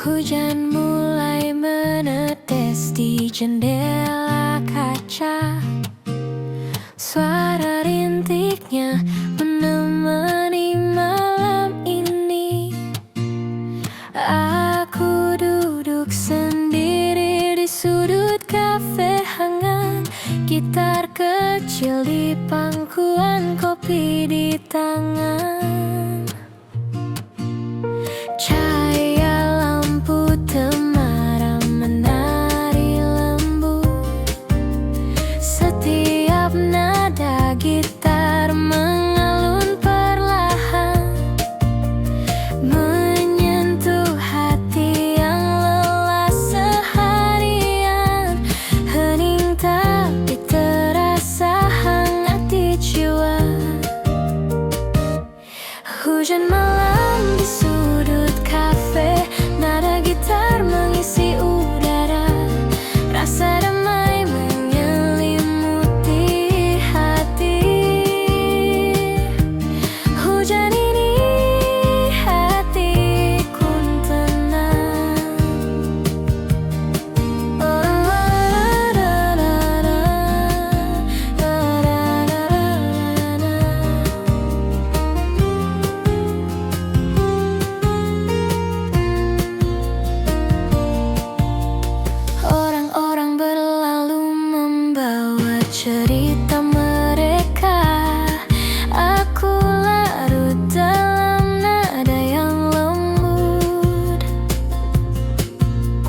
Hujan mulai menetes di jendela kaca. Suara rintiknya menemani malam ini. Aku duduk sendiri di sudut kafe hangat, gitar kecil di pangkuan, kopi di tangan. Cahaya lampu temaram menari lembut. Setiap nada gitar mengalun perlahan, menyentuh hati yang lelah seharian. Hening tapi terasa hangat di jiwa. Hujan malam di sudut kafe, nada gitar mengisi udara. Rasa damai menyelimuti hati. Hujan ini hatiku tenang. Orang-orang berlalu membawa cerita mereka. Aku larut dalam nada yang lembut.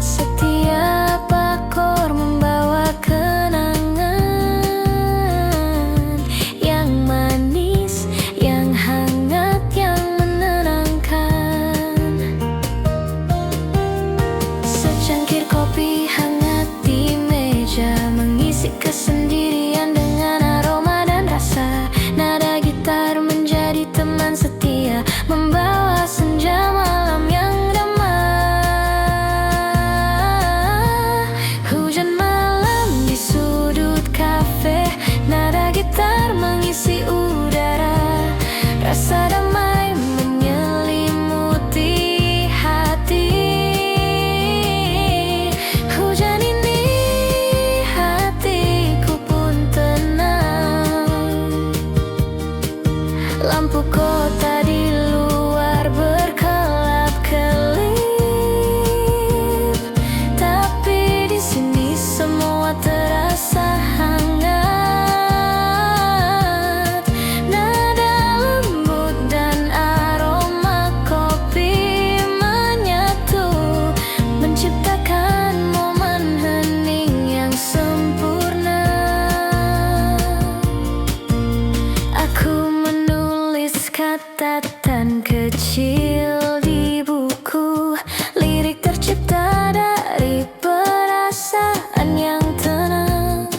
Setiap akor membawa kenangan yang manis, yang hangat, yang menenangkan. Secangkir kopi hangat di meja mengisi kesendirian dengan aroma dan rasa. Nada gitar menjadi teman setia, membawa senja malam yang damai. Hujan malam di sudut kafe, nada gitar mengisi udara. Rasa damai menyelimuti hati. Hujan ini hatiku pun tenang. Lampu kota di luar berkelap-kelip, tapi di sini semua terasa hangat. Nada lembut dan aroma kopi menyatu, menciptakan momen hening yang sempurna. Aku menulis catatan kecil di buku, lirik tercipta dari perasaan yang tenang.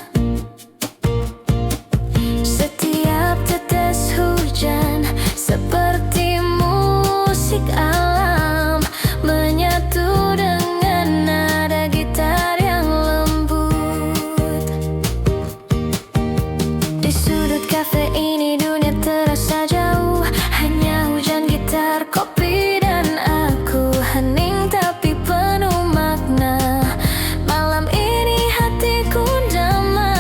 Setiap tetes hujan seperti musik alam, menyatu dengan nada gitar yang lembut. Di sudut kafe ini dunia terasa jauh, hanya hujan, gitar, kopi, dan aku. Hening tapi penuh makna. Malam ini hatiku damai.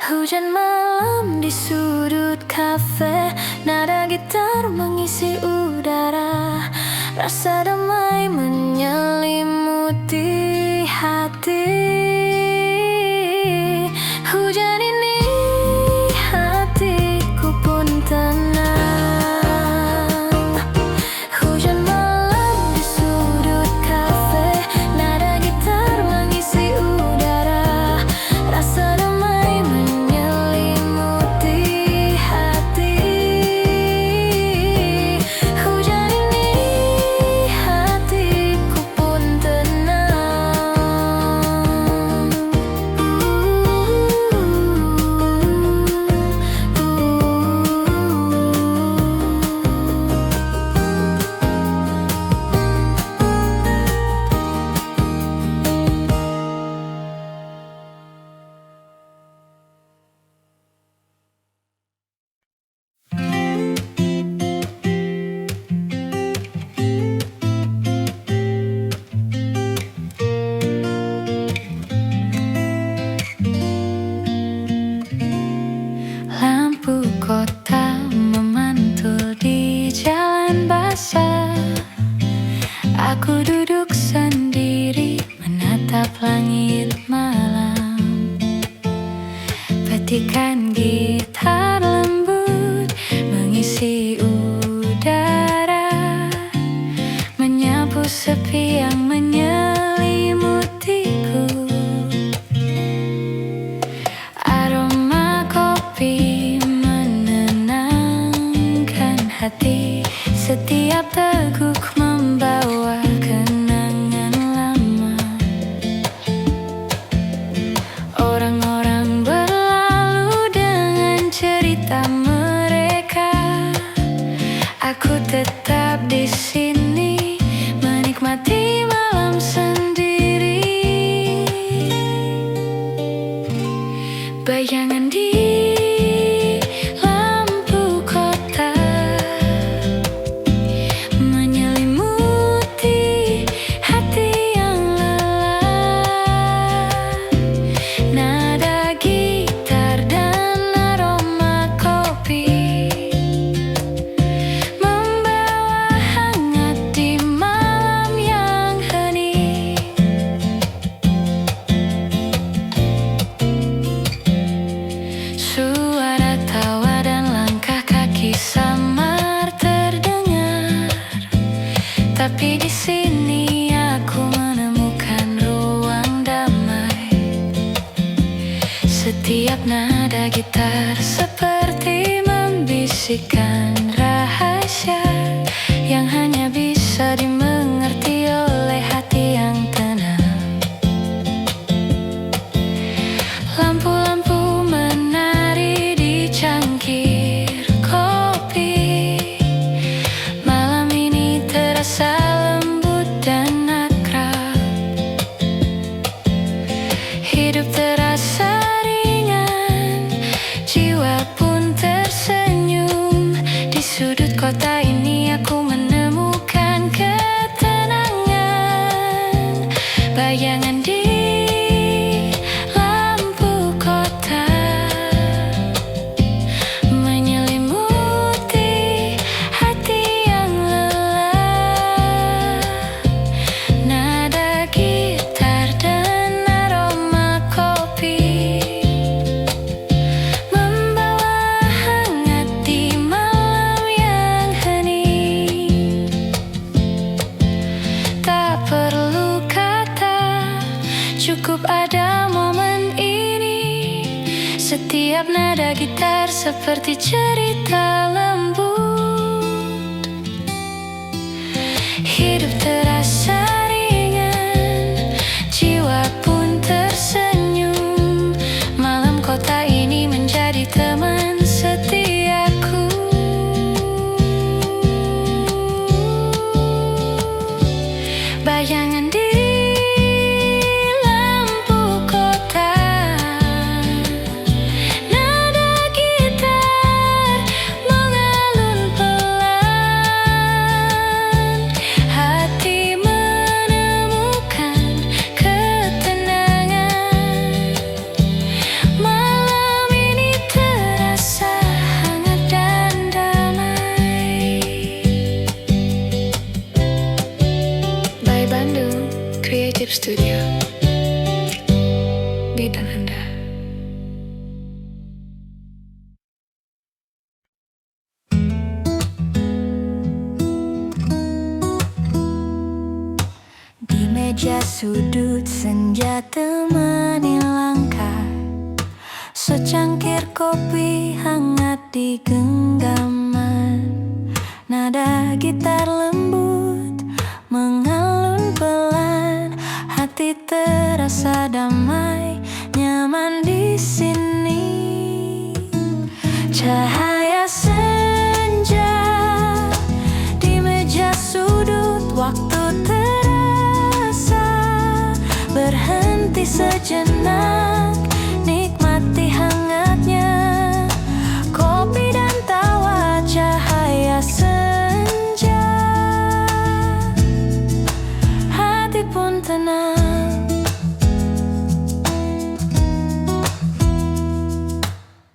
Hujan malam di sudut kafe, nada gitar mengisi udara. Rasa damai menyelimuti hati. Hujan ini hatiku pun tenang. Hujan malam di sudut kafe, nada gitar mengisi udara. Rasa damai menyelimuti hati. Hujan ini hatiku pun tenang. jalan basah. Aku duduk sendiri menatap langit malam. Petikan gitar lembut mengisi udara, menyapu sepi yang menyelimutiku. Aroma kopi menenangkan hati, setiap teguk membawa kenangan lama. Orang-orang berlalu dengan cerita mereka. Aku tetap di sini menikmati malam sendiri. Bayangan di lampu kota menyelimuti hati yang lelah. Nada gitar dan aroma kopi membawa hangat di malam yang hening. Suara tawa dan langkah kaki samar terdengar, tapi di sini aku menemukan ruang damai. Setiap nada gitar seperti membisikkan rahasia yang hanya bisa dimengerti oleh hati yang tenang. Lampu-lampu menari di cangkir kopi. Malam ini terasa lembut dan akrab. Hidup terasa ringan, jiwa pun tersenyum. Di sudut kota ini aku menemukan ketenangan. Bayangan di lampu kota menyelimuti hati yang lelah. Nada gitar dan aroma kopi membawa hangat di malam yang hening. Tak perlu kata, cukup ada momen ini. Setiap nada gitar seperti cerita lembut. Hidup terasa ringan, jiwa pun tersenyum. Malam kota ini menjadi teman setiaku. Bayangan di lampu kota, nada gitar mengalun pelan. Hati menemukan ketenangan. Malam ini terasa hangat dan damai. By Bandung Creative Studio, bidang Anda. Di meja sudut senja temani langkah, secangkir kopi hangat di genggaman. Nada gitar lembut mengalun pelan, hati terasa damai, nyaman di sini. Cahaya senja di meja sudut, waktu terasa berhenti sejenak, nikmati hangatnya kopi dan tawa. Cahaya senja, hati pun tenang.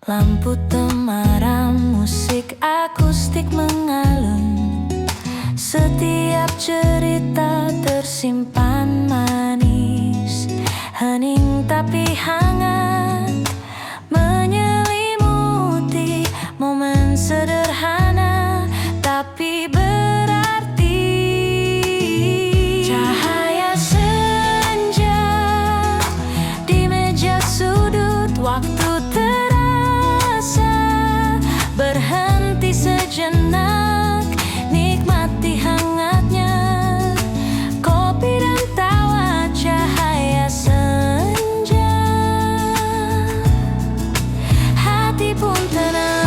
Lampu temaram, musik akustik mengalun. Setiap cerita tersimpan manis, hening tapi hangat, menyelimuti momen sederhana tapi berarti. Cahaya senja di meja sudut, waktu terasa berhenti sejenak, nikmati hangatnya kopi dan tawa. Cahaya senja, hati pun tenang.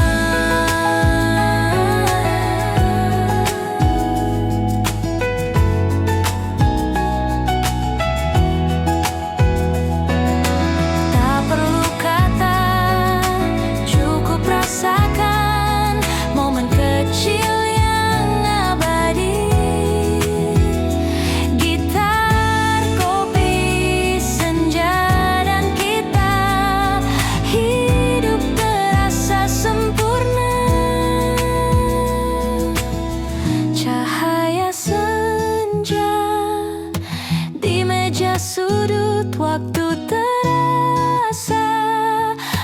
Tak perlu kata, cukup rasakan momen kecil yang abadi. Gitar, kopi, senja, dan kita, hidup terasa sempurna. Cahaya senja di meja sudut, waktu terasa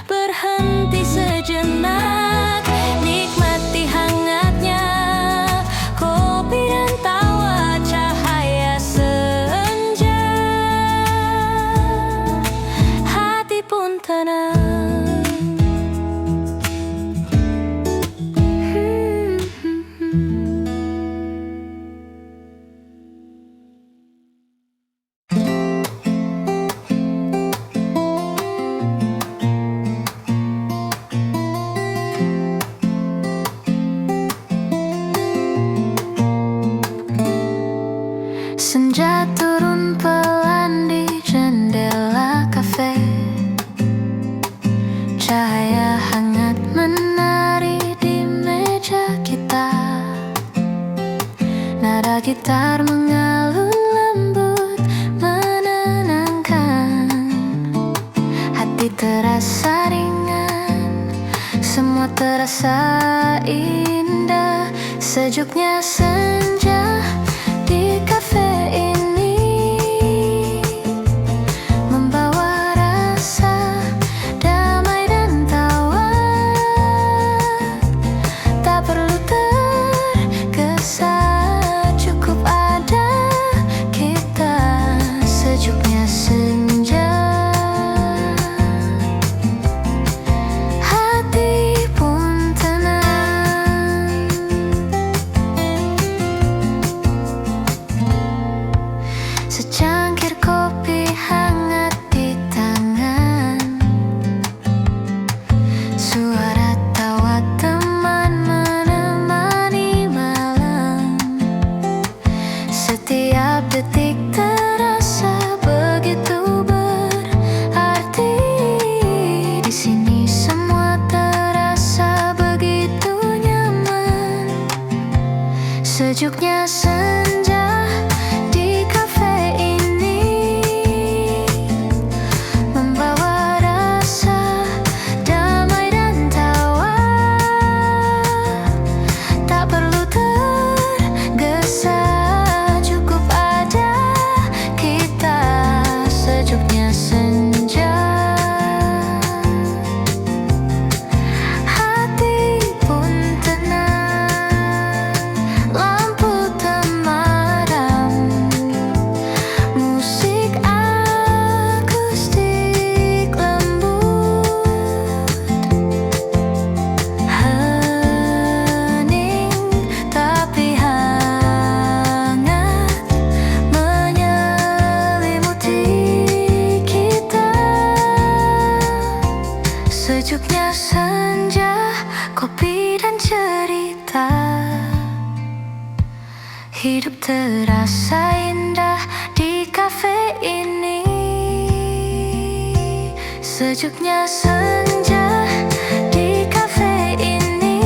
berhenti sejenak, nikmati hangatnya kopi dan tawa. Cahaya senja, hati pun tenang. Senja turun pelan di jendela kafe, cahaya hangat menari di meja kita. Nada gitar mengalun lembut menenangkan, hati terasa ringan, semua terasa indah. Sejuknya senja di kafe ini membawa rasa damai dan tawa. Tak perlu tergesa, cukup ada kita. Sejuknya senja, hati pun tenang. Secangkir kopi hangat di tangan, suara tawa teman menemani malam. Setiap detik terasa begitu berarti. Di sini semua terasa begitu nyaman. Sejuknya senja di kafe ini membawa rasa damai dan tawa. Tak perlu tergesa, cukup ada kita. Sejuknya senja, hati pun tenang. Lampu temadam, musik akustik lembut, hening tapi hangat, menyelimuti kita. Sejuknya senja, kopi dan cerita, hidup terasa indah di kafe ini. Sejuknya senja di kafe ini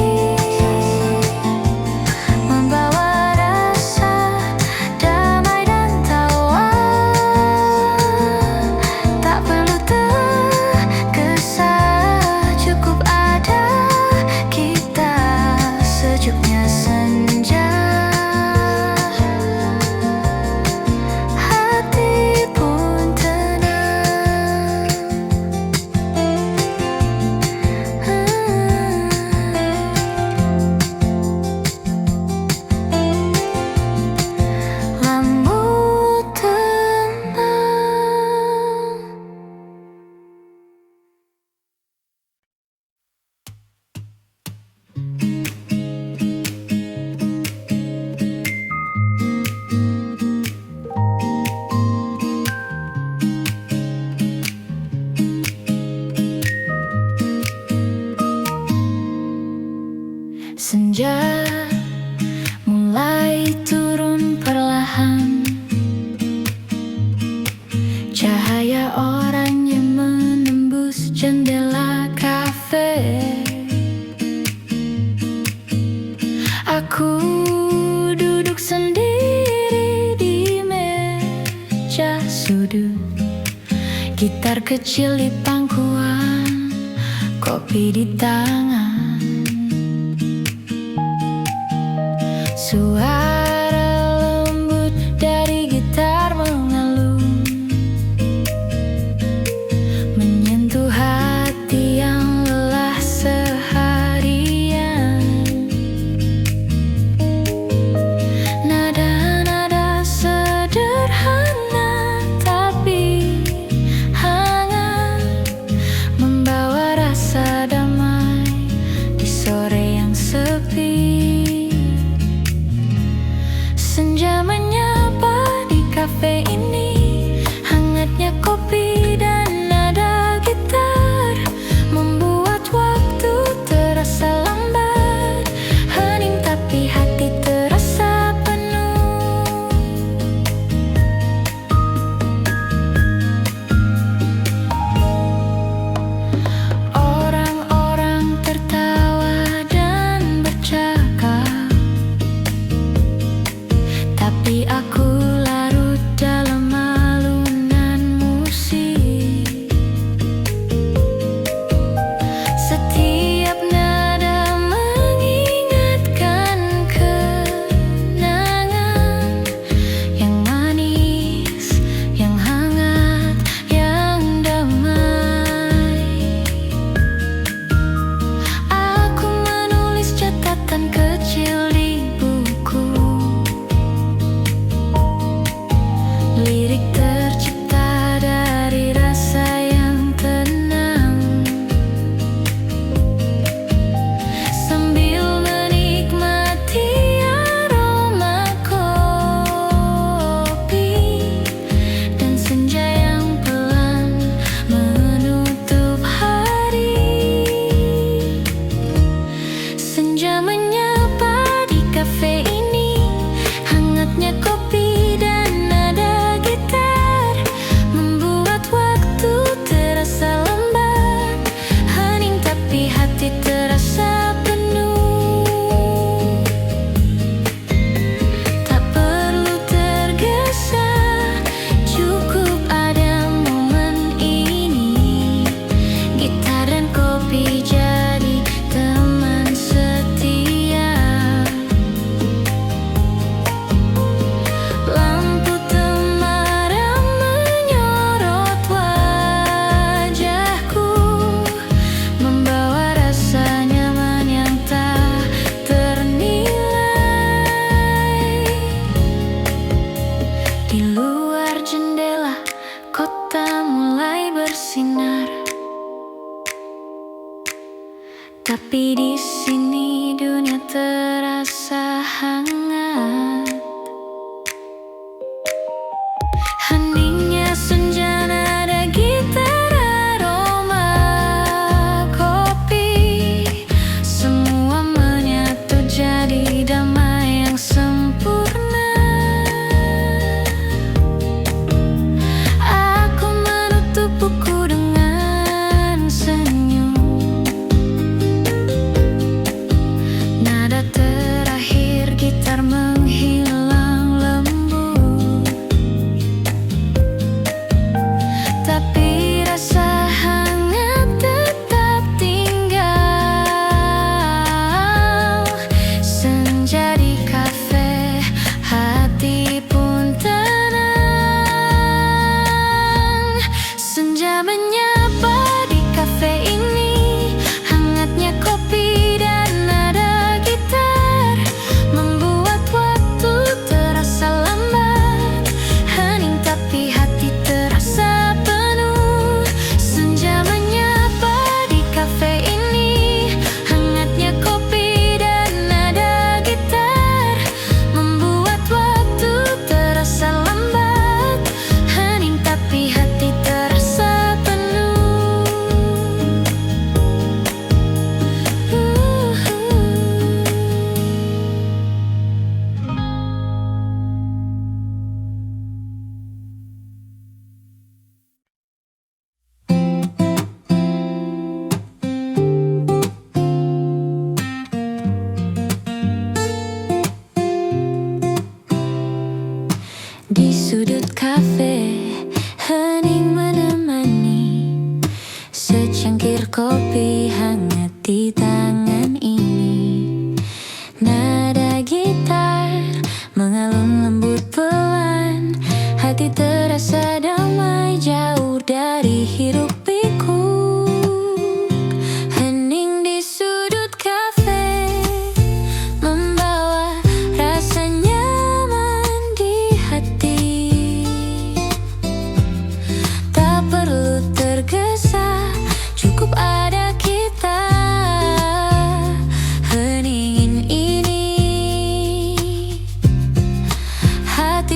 membawa rasa damai dan tawa. Tak perlu tergesa, cukup ada kita. Sejuknya senja, gitar kecil di pangkuan, kopi di tangan. Suara lembut dari gitar mengalun, menyentuh hati yang lelah seharian. Nada-nada sederhana tapi hangat, membawa rasa damai di sore yang sepi. Senja menyapa di kafe ini, hangatnya kopi dan nada gitar membuat waktu terasa lambat, hening tapi hati terasa penuh. Orang-orang tertawa dan bercakap, tapi aku larut dalam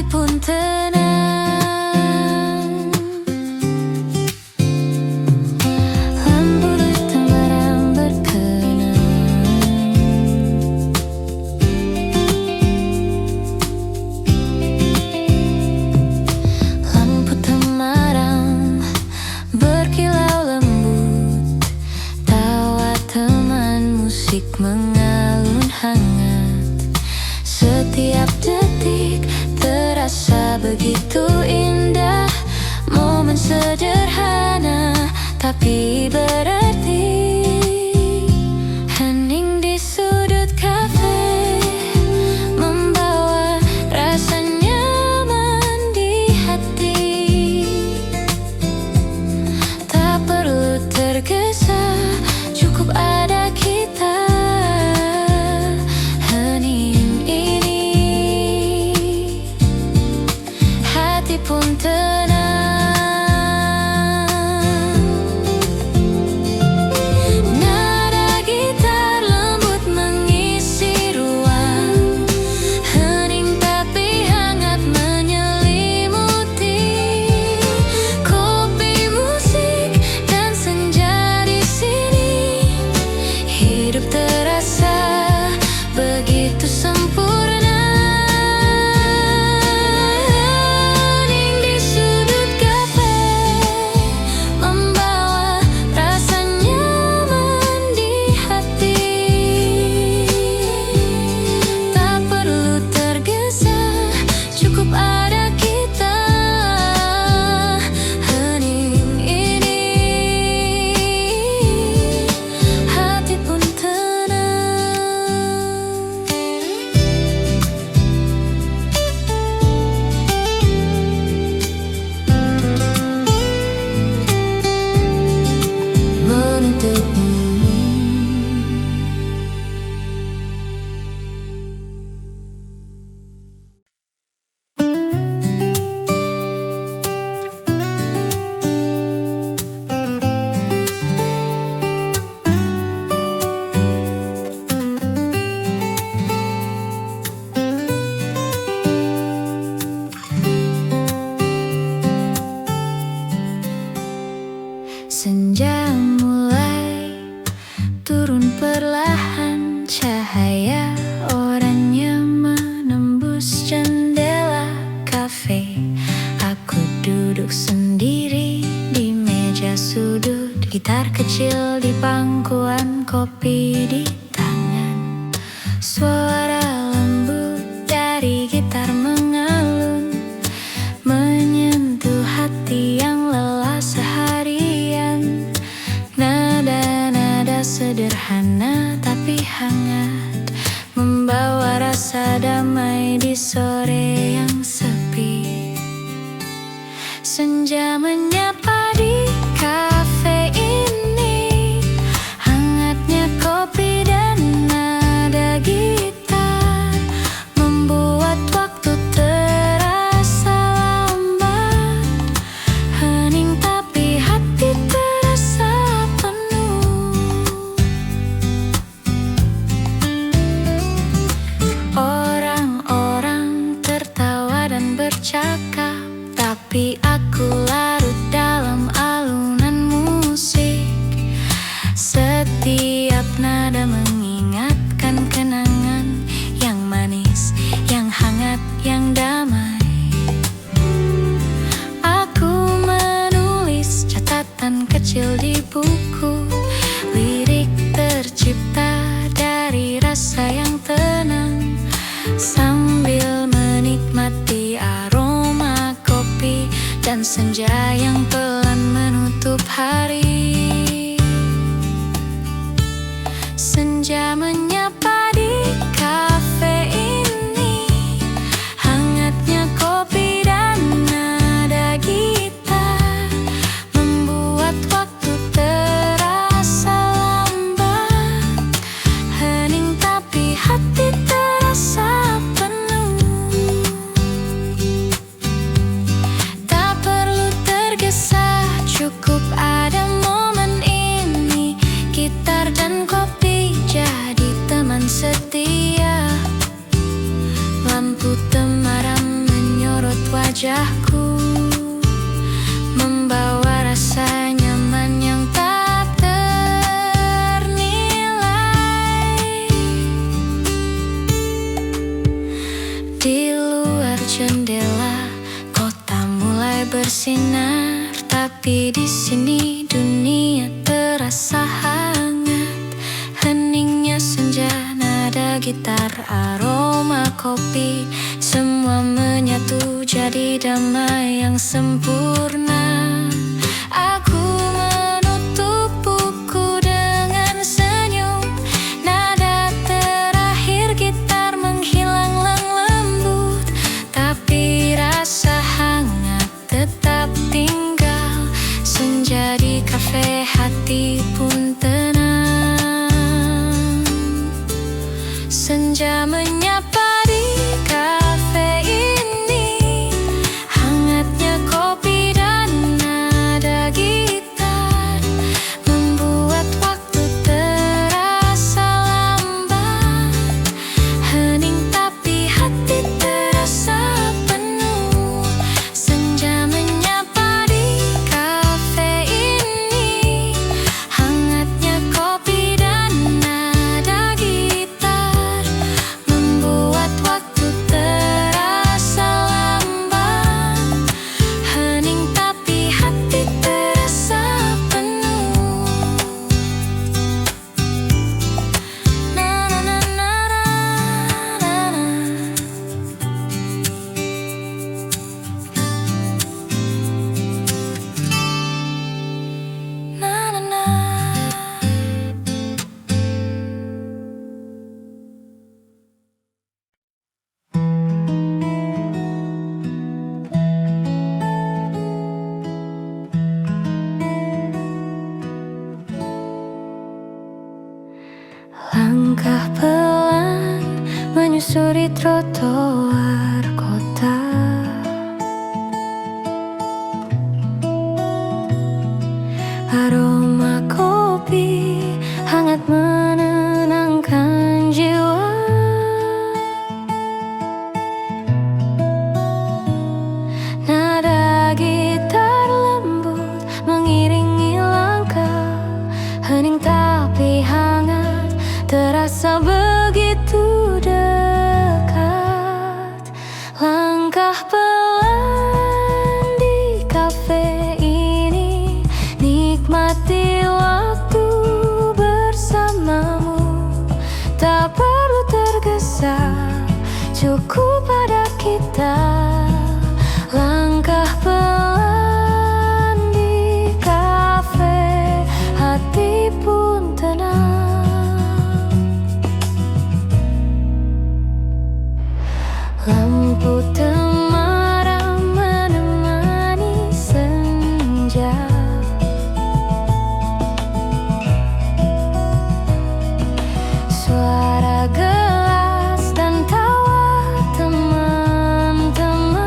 pun tenang. Lampu temaram berkenang. Lampu temaram berkilau lembut, tawa teman musik mengalun hangat. Setiap detik terasa begitu indah, momen sederhana tapi berarti. Hening di sudut kafe membawa rasa nyaman di hati. Tak perlu tergesa, cukup ada kita. Hening ini hati pun tenang. Nada gitar lembut mengisi ruang, hening tapi hangat menyelimuti. Kopi, musik, dan senja di sini, hidup terasa begitu sempurna. Hening di sudut kafe membawa rasa nyaman di hati. Tak perlu tergesa, cukup ada kita. Hening ini hati pun tenang. Menuntutmu. Senja mulai turun perlahan, cahaya oranye menembus jendela kafe. Aku duduk sendiri di meja sudut, gitar kecil di pangkuan, kopi di tangan. Suara lembut dari gitar mengalun, menyentuh hati yang lelah seharian. Nada-nada sederhana tapi hangat, membawa rasa damai di sore yang sepi. Senja menyapa di kafe ini, hangatnya kopi dan nada gitar membuat waktu terasa lambat. Hening tapi hati terasa penuh. Orang-orang tertawa dan bercakap, tapi aku larut dalam alunan musik. Setiap nada mengingatkan kenangan yang manis, yang hangat, yang damai. Aku menulis catatan kecil di buku, lirik tercipta dari rasa yang tenang, sambil menikmati aroma kopi dan senja yang pelan menutup hari. Senja menyapa di kafe ini, hangatnya kopi dan nada gitar membuat waktu terasa lambat. Hening tapi hati terasa penuh. Tak perlu tergesa, cukup ada momen ini. Gitar dan kopi jadi teman setia. Lampu temaram menyorot wajahku, membawa rasa nyaman yang tak ternilai. Di luar jendela kota mulai bersinar, tapi di sini dunia terasa hangat. Heningnya senja, nada gitar, aroma kopi, semua menyatu jadi damai yang sempurna. Aku menutup buku dengan senyum, nada terakhir gitar menghilang lembut, tapi rasa hangat tetap tinggal. Senja di kafe, hati pun tenang. Senja menyapa di kafe ini, hangatnya kopi dan nada gitar membuat waktu terasa lambat. Hening tapi hati terasa penuh. Senja menyapa di kafe ini, hangatnya kopi dan nada gitar membuat waktu terasa lambat. Hening tapi hati terasa penuh. Na na na na na na na. Na na na. Langkah pelan menyusuri trotoar kota. Aroma kopi hangat menenangkan jiwa. Nada gitar lembut mengiringi langkah. Hening tapi hangat terasa begitu dekat. Langkah pelan di kafe ini, nikmati waktu bersamamu. Tak perlu tergesa, cukup pada kita. Langkah pelan di kafe, hati pun tenang. Lampu temaram menemani senja. Suara gelas dan tawa teman-teman.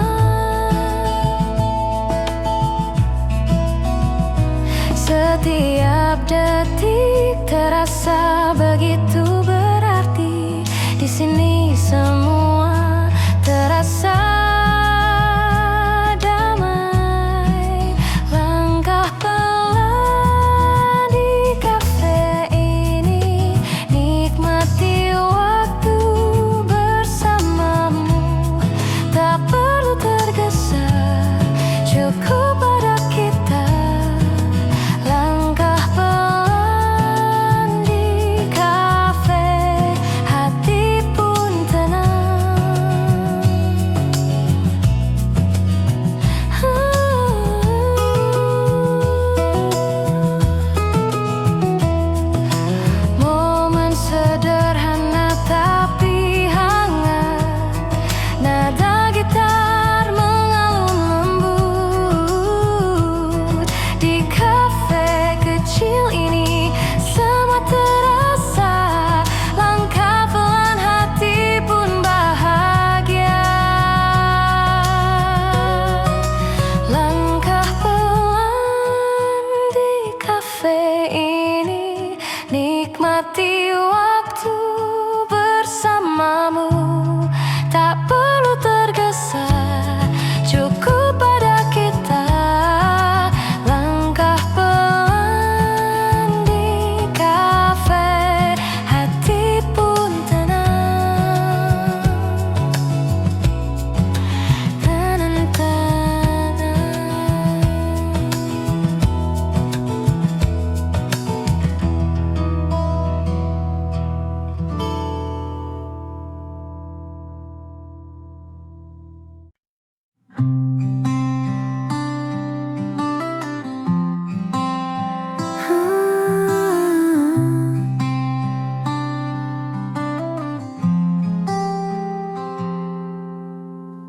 Setiap detik terasa begitu berarti. Di sini semua terasa damai. Langkah pelan di kafe ini, nikmati waktu bersamamu. Tak perlu tergesa, cukup pada kita. Langkah pelan di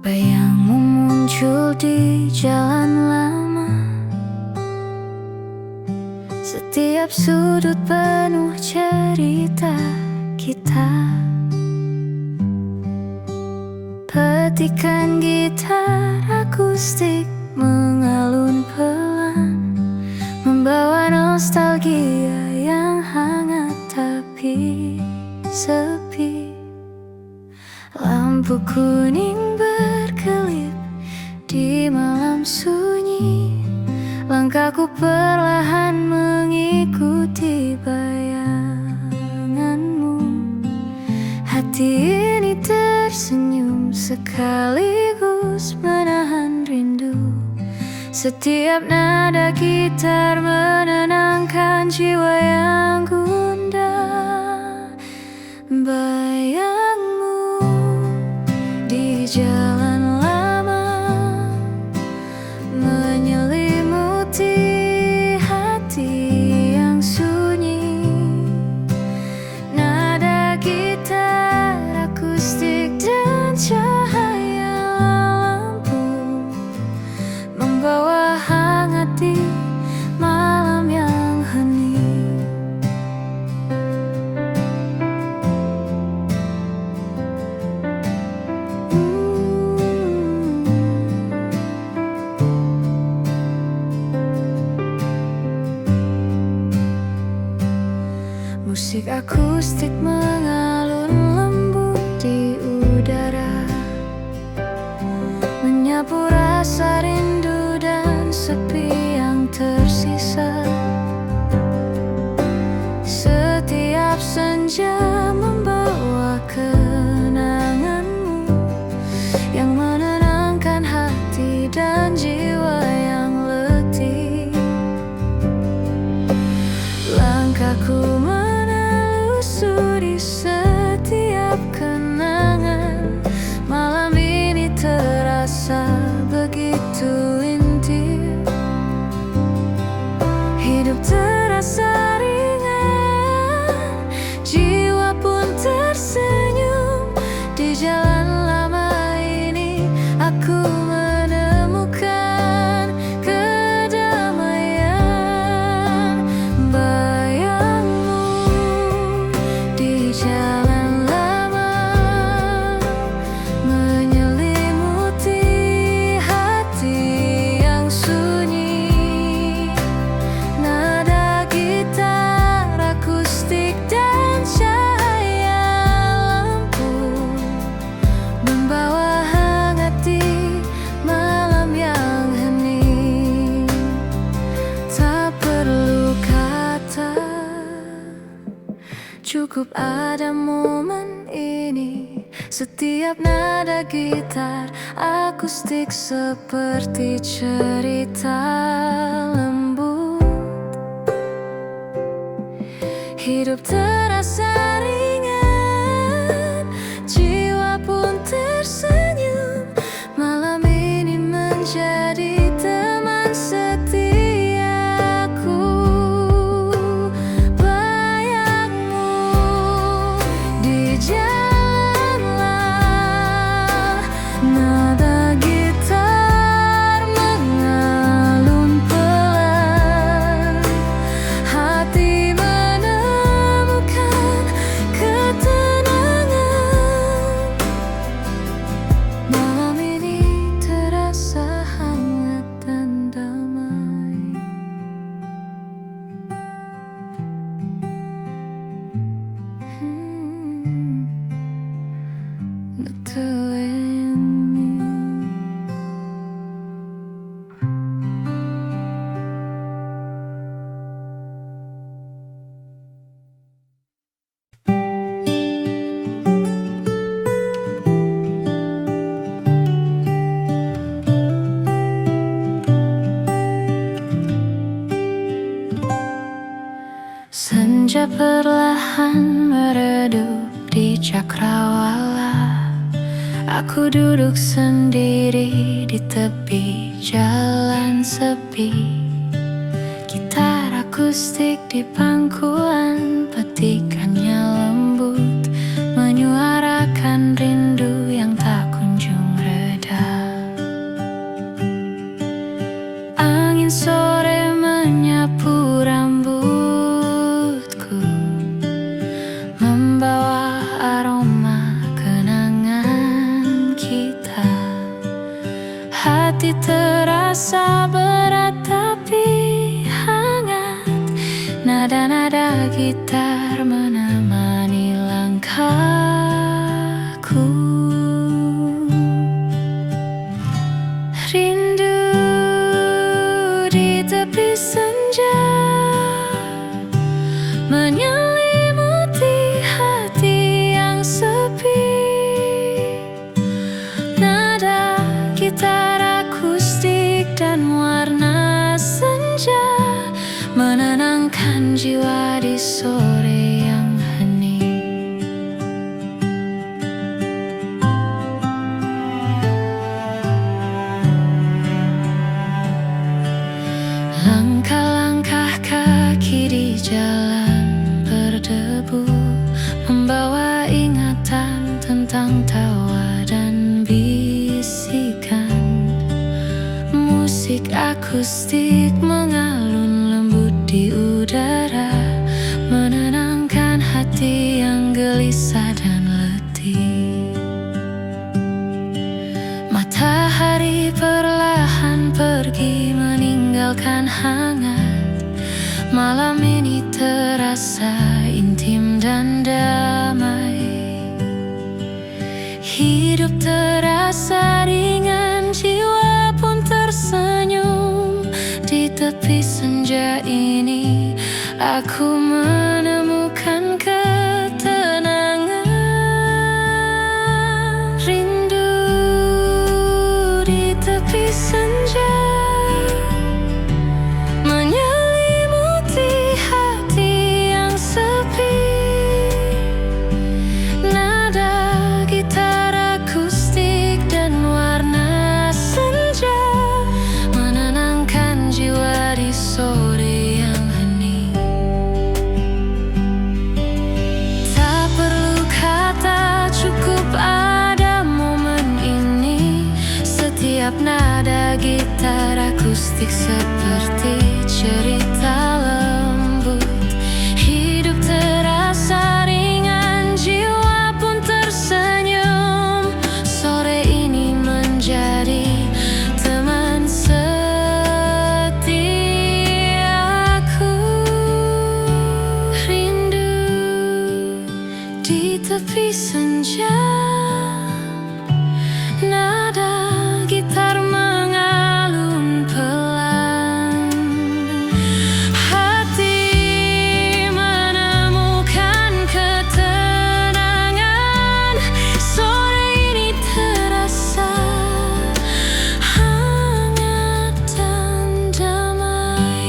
Bayangmu muncul di jalan lama, setiap sudut penuh cerita kita. Petikan gitar akustik mengalun pelan, membawa nostalgia yang hangat tapi sepi. Lampu kuning berkelip di malam sunyi, langkahku perlahan mengikuti bayanganmu. Hati ini tersenyum sekaligus menahan rindu. Setiap nada gitar menenangkan jiwa yang gundah. Bayangmu di jalan lama menyelimuti hati yang sunyi. Nada gitar akustik dan cahaya lampu membawa hangat di malam yang hening. Musik akustik mengalun lembut di udara, menyapu rasa rindu dan sepi yang tersisa. Setiap senja membawa kenanganmu yang menenangkan hati dan jiwa yang letih. Langkahku menelusuri setiap kenangan. Malam ini terasa begitu intim. Hidup terasa ringan, jiwa pun tersenyum. Di jalan lama ini aku menemukan kedamaian. Bayangmu di jalan lama menyelimuti hati yang sunyi. Nada gitar akustik dan cahaya lampu membawa hangat di malam yang hening. Tak perlu kata, cukup ada momen ini. Setiap nada gitar akustik seperti cerita lembut. Hidup terasa ringan, jiwa pun tersenyum. Malam ini menjadi teman setiaku. Bayangmu di jalan, nada gitar mengalun pelan. Hati menemukan ketenangan. Malam ini terasa hangat dan damai. Senja perlahan meredup di cakrawala. Aku duduk sendiri di tepi jalan sepi. Gitar akustik di pangkuan, petikannya lembut menyuarakan rindu yang tak kunjung reda. sore menyapu rambutku, membawa aroma kenangan kita. Hati terasa berat tapi hangat, nada-nada gitar menemani langkahku. Rindu di tepi senja menyelimuti hati yang sepi. Nada gitar akustik dan warna senja menenangkan jiwa di sore yang hening. Langkah-langkah kaki di jalan berdebu membawa ingatan tentang tawa dan bisikan. Musik akustik mengalun lembut di udara, menenangkan hati yang gelisah dan letih. Matahari perlahan pergi meninggalkan hangat. Malam ini terasa intim dan damai. Hidup terasa ringan, jiwa pun tersenyum. Di tepi senja ini aku menemukan ketenangan. Rindu di tepi senja menyelimuti hati yang sepi. Nada gitar akustik dan warna senja menenangkan jiwa di sore yang hening. Tak perlu kata, cukup ada momen ini. Setiap nada gitar akustik seperti cerita lembut. Hidup terasa ringan, jiwa pun tersenyum. Sore ini menjadi teman setiaku. Rindu di tepi senja, nada gitar mengalun pelan. Hati menemukan ketenangan. Sore ini terasa hangat dan damai.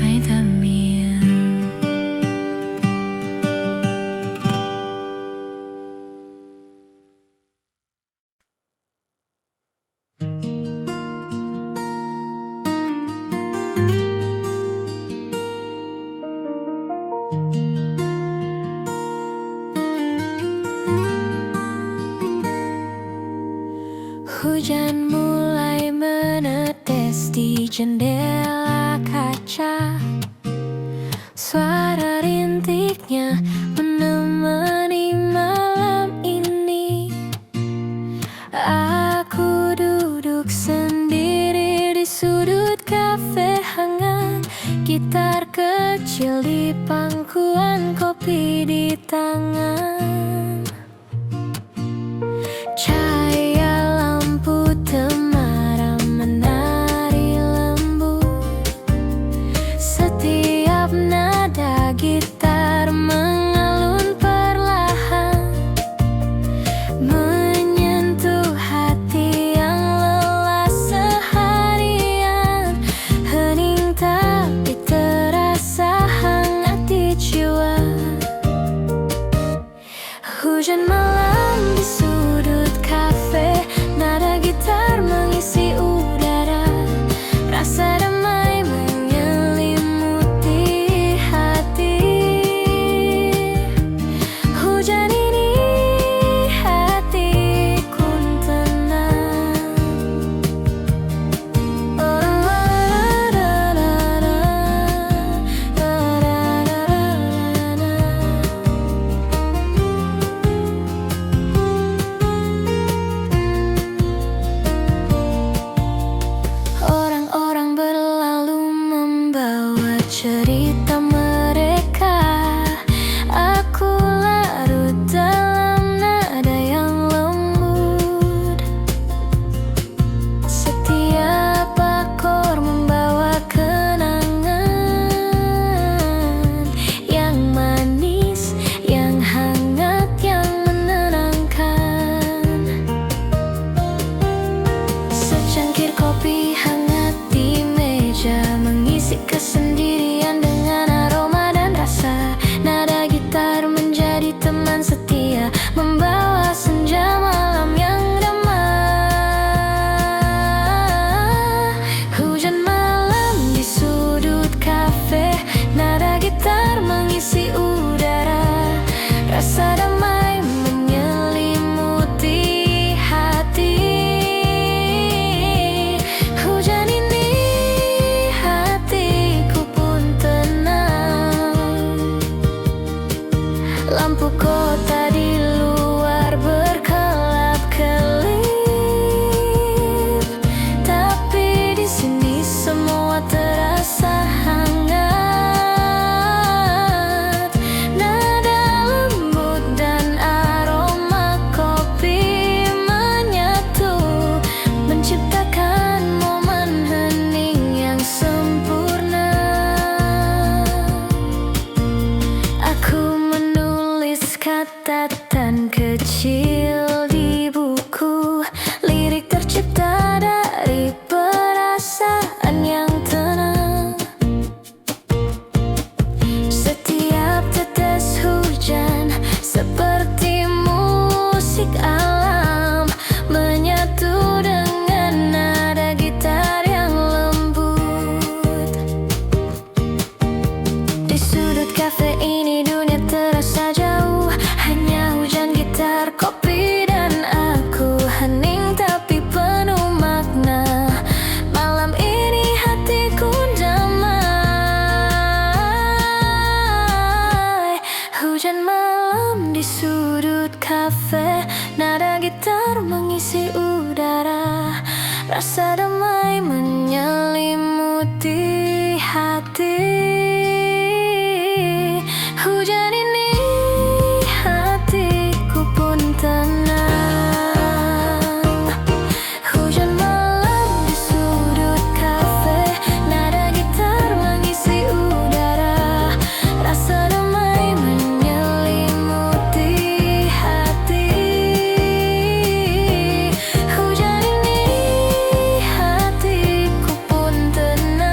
Mai Damien. Hujan mulai menetes di jendela kaca. Suara rintiknya menemani malam ini. Aku duduk sendiri di sudut kafe hangat. Gitar kecil di pangkuan, kopi di tangan. Cahaya lampu temaram menari lembut. Setiap nada gitar mengalun perlahan, menyentuh hati yang lelah seharian. Hening tapi terasa hangat di jiwa. kesendirian dengan aroma dan rasa. Nada gitar menjadi teman setia, membawa senja malam yang damai. Hujan malam di sudut kafe, nada gitar mengisi udara. Rasa damai menyelimuti hati. Hujan ini hatiku pun tenang. Lampu kota di luar berkelap-kelip, tapi di sini semua terasa hangat. Nada lembut dan aroma kopi menyatu, menciptakan momen hening yang sempurna. Aku menulis catatan kecil di buku, lirik tercipta dari perasaan yang tenang. Setiap tetes hujan seperti musik alam, menyatu dengan nada gitar yang lembut. Di sudut kafe ini dunia terasa jauh, hanya hujan gitar, kopi dan aku. Hening tapi penuh makna, malam ini hatiku damai. Hujan malam di sudut kafe, nada gitar mengisi udara. Rasa damai menyelimuti hati. Hujan ini hatiku pun tenang. Hujan malam di sudut kafe, nada gitar mengisi udara. Rasa damai menyelimuti hati. Hujan ini hatiku pun tenang.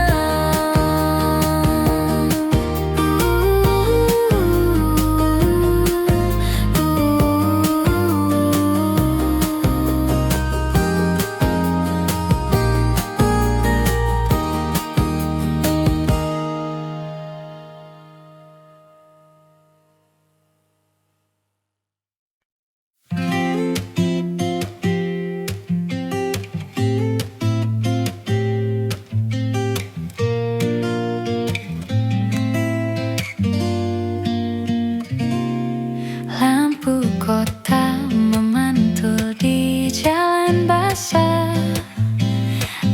Lampu kota memantul di jalan basah.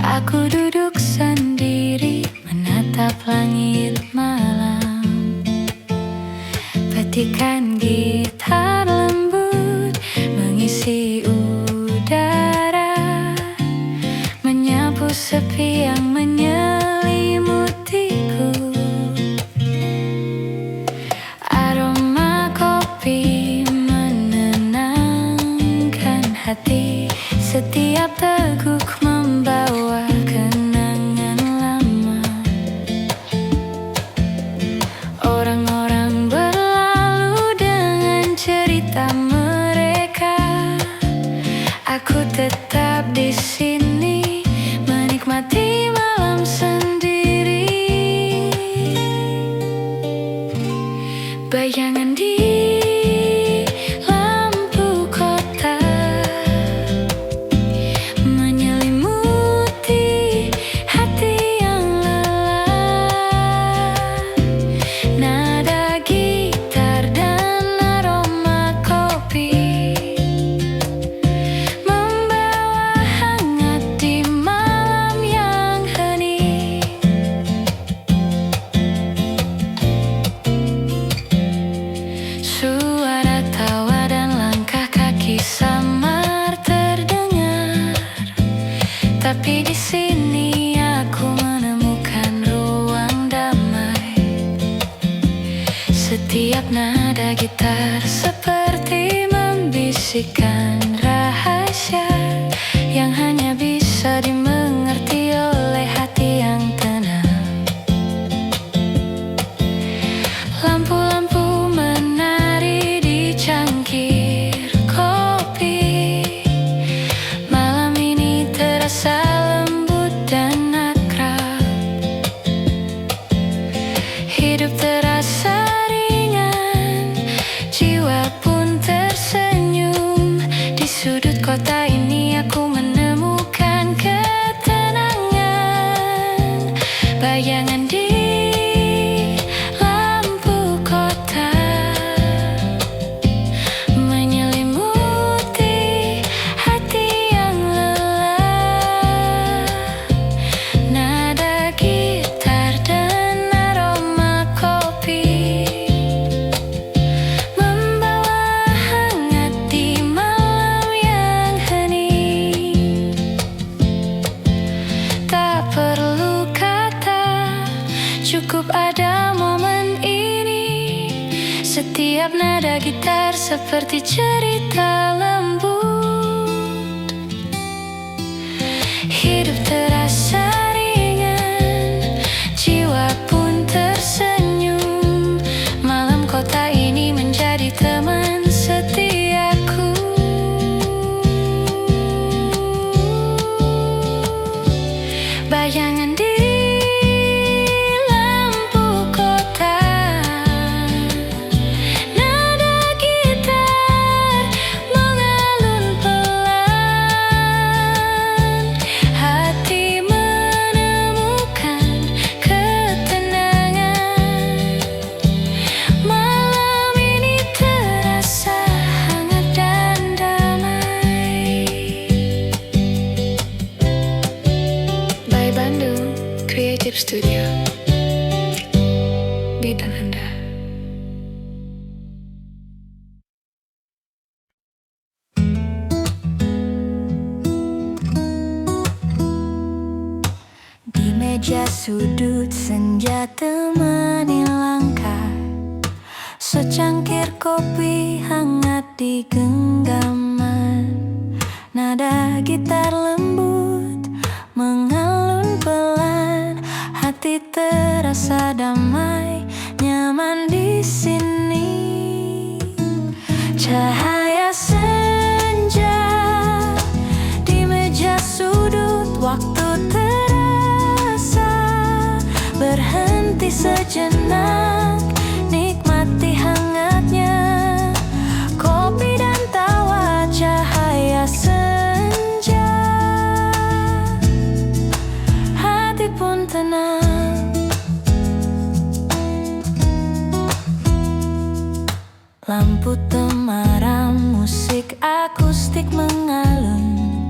Aku duduk sendiri menatap langit malam. Petikan gitar lembut mengisi udara, menyapu sepi yang menyelimutiku. Aroma kopi menenangkan hati, setiap teguk membawa kenangan lama. Orang-orang berlalu dengan cerita mereka. Aku tetap di sini menikmati malam sendiri. Bayangan di lampu kota menyelimuti hati yang lelah. Nada gitar dan aroma kopi membawa hangat di malam yang hening. Suara tawa dan langkah kaki samar terdengar, tapi di sini aku menemukan ruang damai. Setiap nada gitar seperti membisikkan rahasia yang hanya bisa dimengerti oleh hati yang tenang. Bayangan di lampu kota menyelimuti hati yang lelah. Nada gitar dan aroma kopi membawa hangat di malam yang hening. Tak perlu cukup ada momen ini. Setiap nada gitar seperti cerita lembut. Hidup terasa ringan, jiwa pun tersenyum. Malam kota ini menjadi teman setiaku. Bayangan di Creative Studio, bidang Anda. Di meja sudut senja temani langkah, secangkir kopi hangat di genggaman. Nada gitar lembut mengalun pelan, hati terasa damai, nyaman di sini. Cahaya senja di meja sudut, waktu terasa berhenti sejenak, nikmati hangatnya kopi dan tawa. Cahaya senja, hati pun tenang. Lampu temaram, musik akustik mengalun.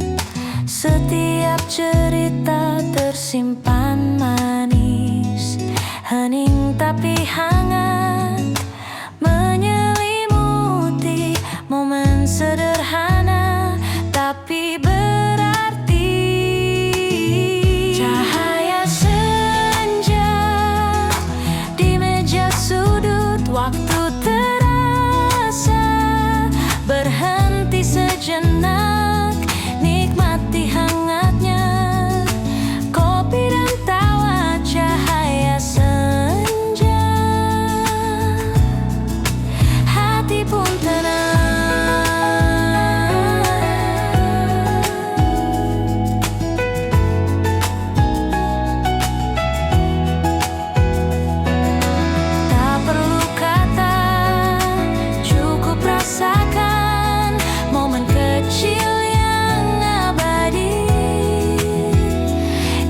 Setiap cerita tersimpan manis, hening tapi hangat, menyelimuti momen sederhana tapi berarti. Cahaya senja di meja sudut, waktu terasa berhenti sejenak, nikmati hangatnya kopi dan tawa. Cahaya senja, hati pun tenang. Tak perlu kata, cukup rasakan momen kecil yang abadi.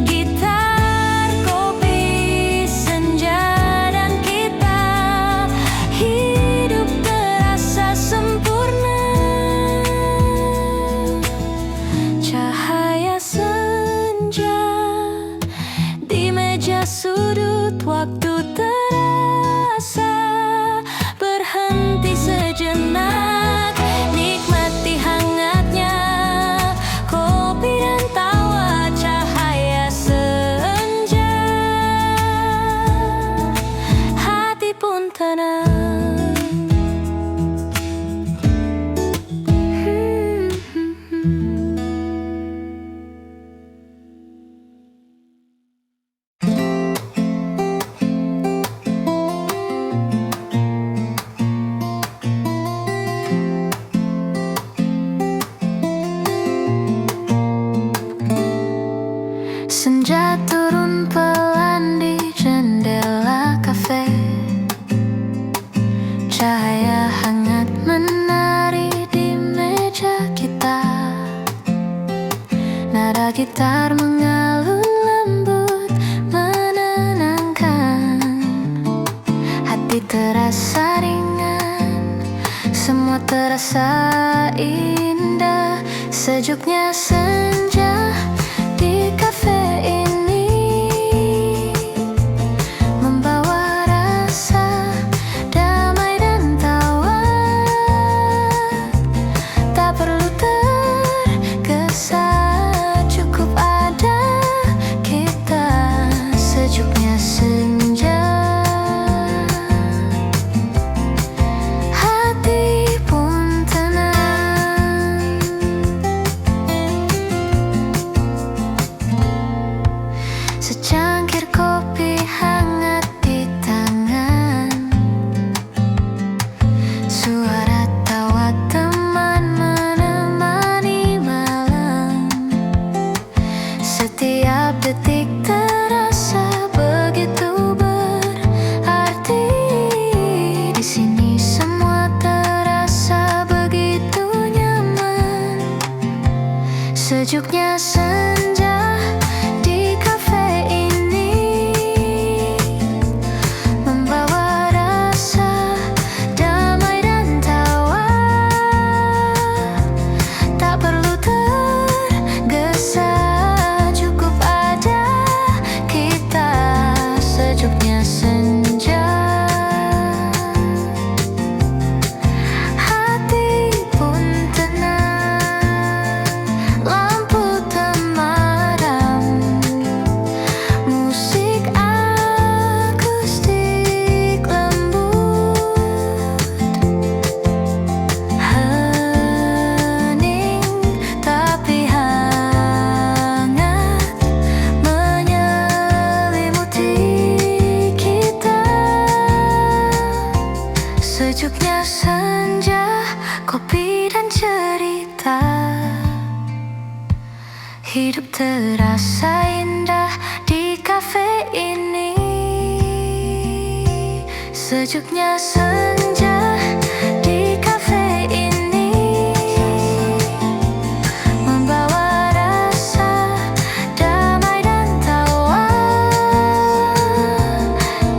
Gitar, kopi, senja, dan kita, hidup terasa sempurna. Cahaya senja di meja sudut, waktu terasa berhenti sejenak, nikmati hangatnya kopi dan tawa. Cahaya senja, hati pun tenang. terasa indah. Sejuknya senja di kafe ini membawa rasa damai dan tawa. Tak perlu tergesa, cukup ada kita. Sejuknya senja, hati pun tenang. Secangkir kopi hangat di tangan, suara tawa teman menemani malam. Setiap detik terasa begitu berarti. Di sini semua terasa begitu nyaman. Sejuknya senja di kafe ini membawa rasa damai dan tawa. Tak perlu tergesa, cukup ada kita. Sejuknya senja, hati pun tenang. Lampu temadam, musik akustik lembut. Hening tapi hangat menyelimuti kita. Sejuknya senja, kopi dan cerita. Hidup terasa indah di kafe ini. Sejuknya senja di kafe ini membawa rasa damai dan tawa.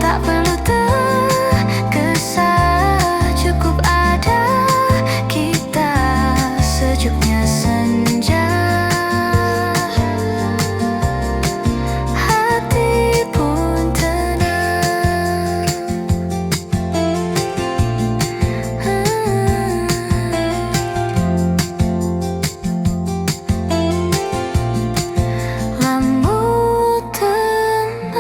Tak perlu tergesa, cukup ada kita. Sejuknya senja, hati pun tenang. Lampu tenang.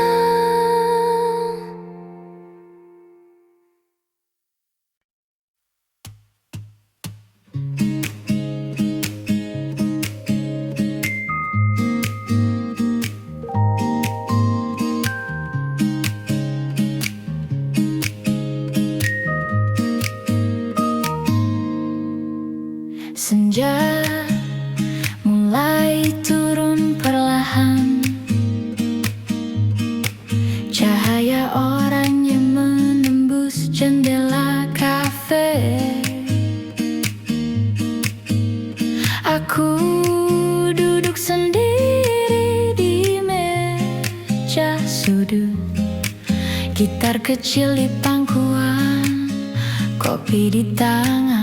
Senja mulai turun perlahan. Cahaya oranye menembus jendela kafe. Aku duduk sendiri di meja sudut, gitar kecil di pangkuan, kopi di tangan.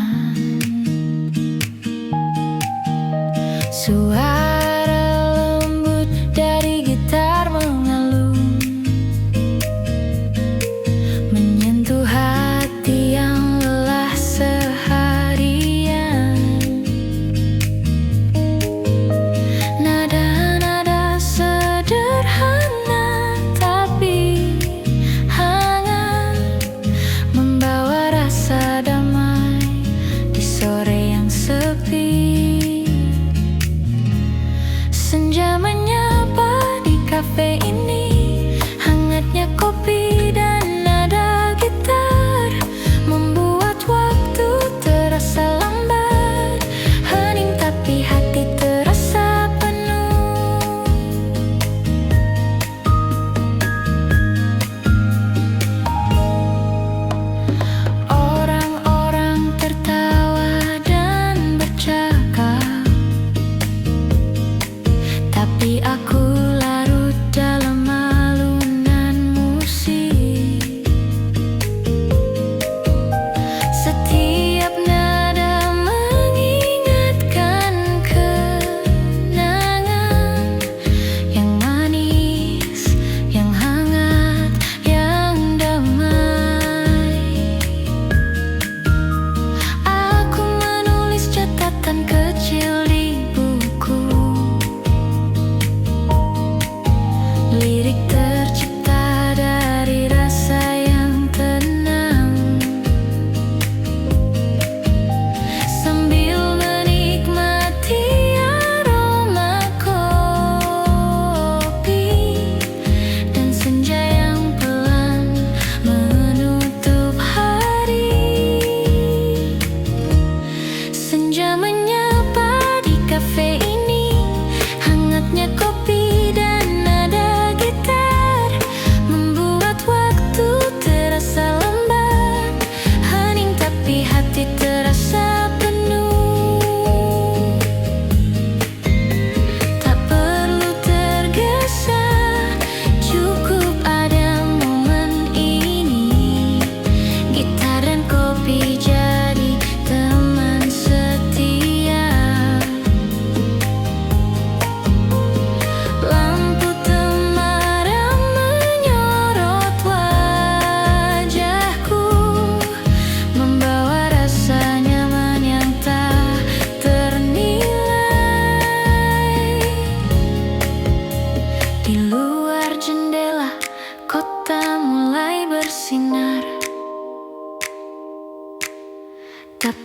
Suara lembut dari gitar mengalun, menyentuh hati yang lelah seharian. Nada-nada sederhana tapi hangat, membawa rasa damai di sore yang sepi.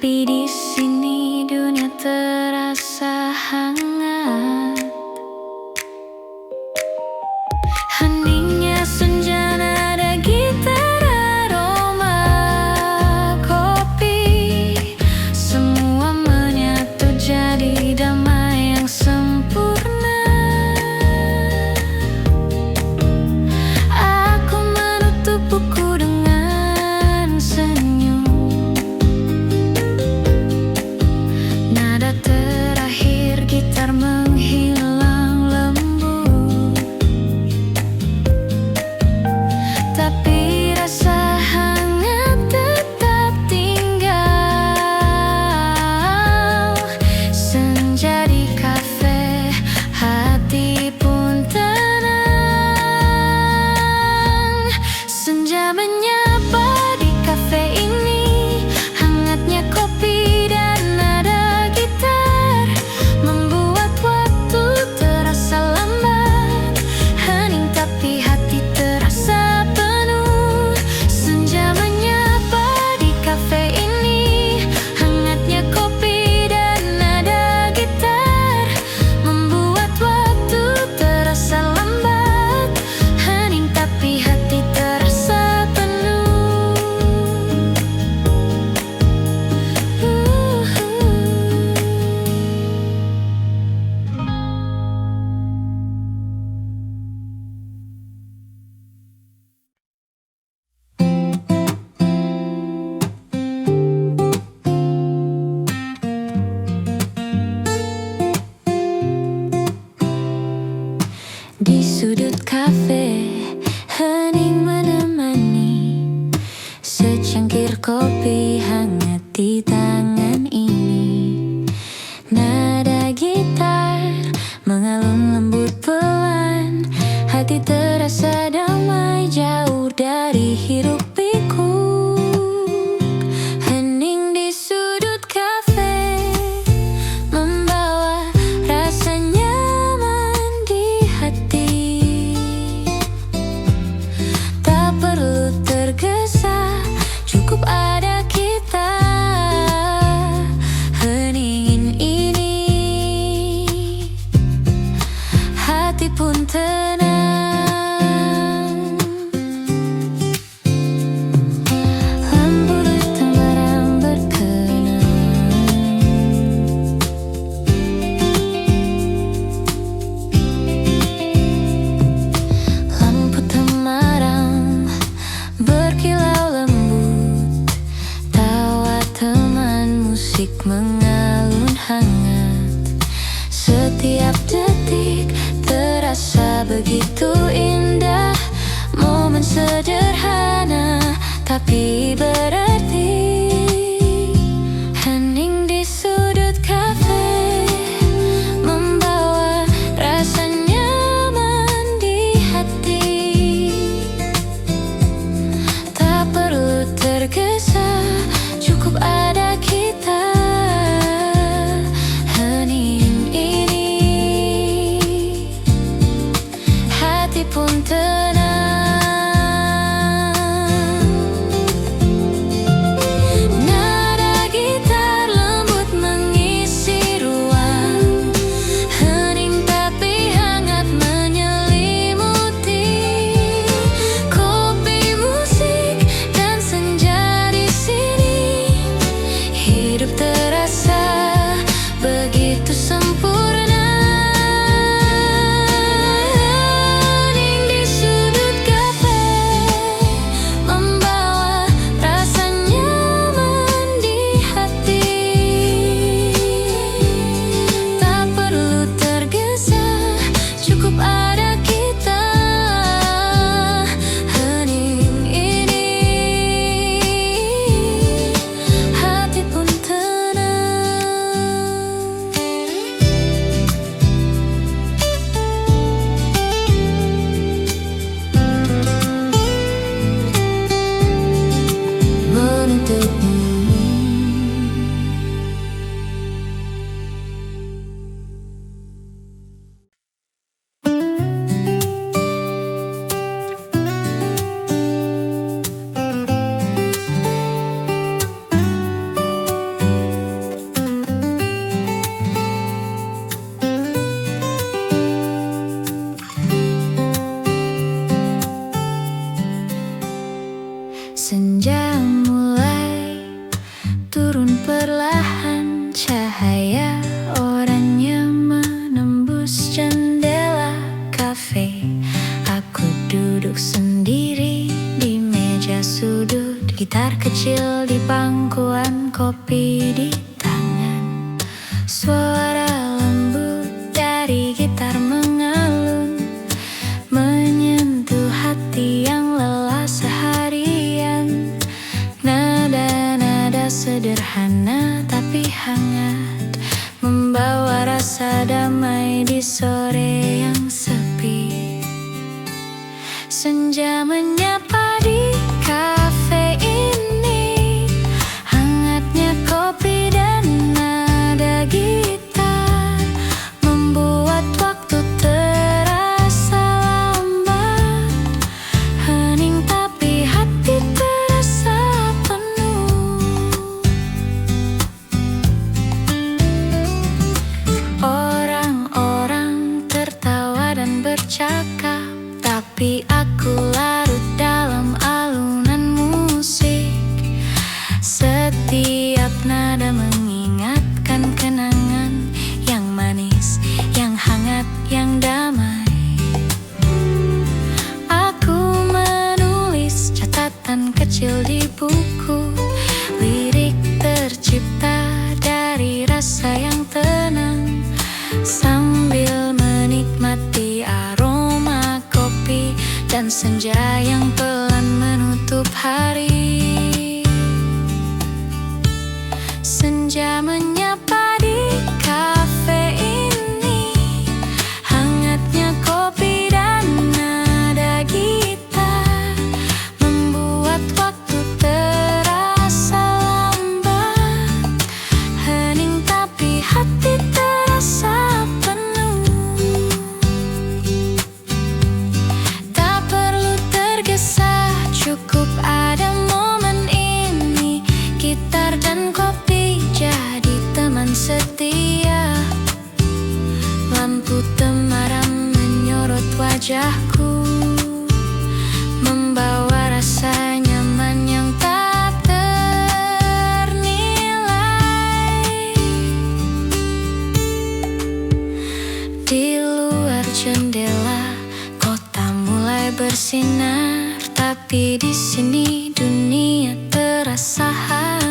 Tapi di sini dunia terasa hangat. Heningnya senja, nada gitar, aroma kopi, semua menyatu jadi damai yang sempurna. Aku menutup buku dengan senyum. Nada terakhir gitar menghilang lembut, tapi rasa hangat tetap tinggal. Senja di kafe, hati pun tenang. Senja menyapa di kafe ini, hangatnya kopi dan nada gitar membuat waktu terasa lambat. Hening tapi hati terasa penuh. Senja menyapa di kafe ini, hangatnya kopi dan nada gitar membuat waktu terasa lambat. Hening tapi hati terasa penuh. Di sudut kafe, hening menemani, secangkir kopi hangat di tangan ini. Nada gitar mengalun lembut pelan, hati terasa damai jauh dari hiruk pikuk. Hening di sudut kafe membawa rasa nyaman di hati. Tak perlu tergesa, cukup ada kita. Heningin ini, hati pun tenang. Lampu hitam barang berkenang, lampu temaram berkilau lembut, tawa teman musik mengalun hangat. Setiap detik terasa begitu indah, momen sederhana tapi berarti. Hening di sudut kafe membawa rasa nyaman di hati. Tak perlu tergesa, cukup ada kita. Hening ini, hati pun tenang. Senja mulai turun perlahan, cahaya oranye menembus jendela kafe. Aku duduk sendiri di meja sudut, gitar kecil di pangkuan, kopi di tangan. Suara lembut dari gitar mengalun, menyentuh hati yang lelah seharian. Nada-nada sederhana tapi hangat, membawa rasa damai di sore yang sepi. Senja menyapa di kafe ini, hangatnya kopi dan nada gitar membuat waktu terasa lambat. Hening tapi hati terasa penuh. Orang-orang tertawa dan bercakap, tapi aku larut dalam alunan musik. Setiap nada mengingatkan kenangan yang manis, yang hangat, yang damai. Aku menulis catatan kecil di buku, lirik tercipta dari rasa yang tenang, sambil menikmati aroma kopi dan senja yang pelan menutup hari. Senja menyapa di kafe ini, hangatnya kopi dan nada gitar membuat waktu terasa lambat. Hening tapi hati terasa penuh. Tak perlu tergesa, cukup ada momen ini. Gitar dan kopi jadi teman setia. Lampu temaram menyorot wajahku, membawa rasa nyaman yang tak ternilai. Di luar jendela, kota mulai bersinar, tapi di sini dunia terasa hangat.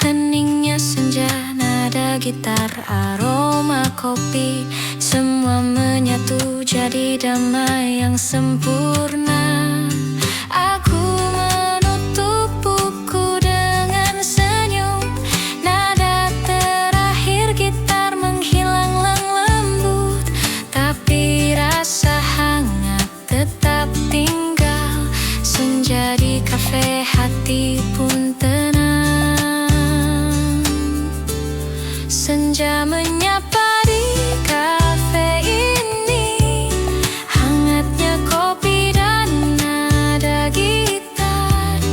Heningnya senja, nada gitar, aroma kopi, semua menyatu jadi damai yang sempurna. Aku menutup buku dengan senyum, nada terakhir gitar menghilang lembut, tapi rasa hangat tetap tinggal. Senja di kafe, hati pun tenang. Senja menyapa di kafe ini, hangatnya kopi dan nada gitar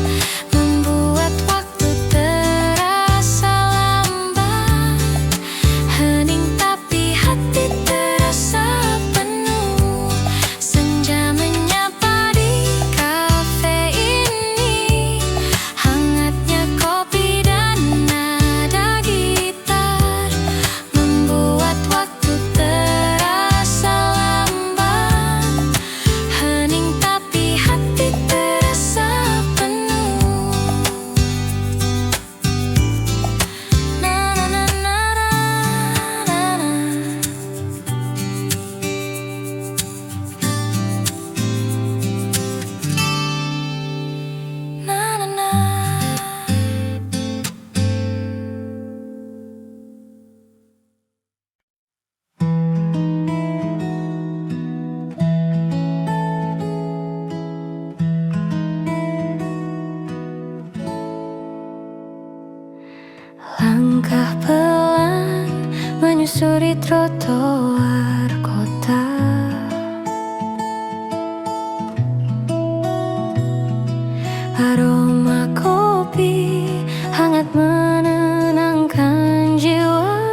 membuat waktu terasa lambat. Hening tapi hati terasa penuh. Senja menyapa di kafe ini, hangatnya kopi dan nada gitar membuat waktu terasa lambat. Hening tapi hati terasa penuh. Na na na na na na. Na na na. Langkah pelan menyusuri trotoar kota. Aroma kopi hangat menenangkan jiwa.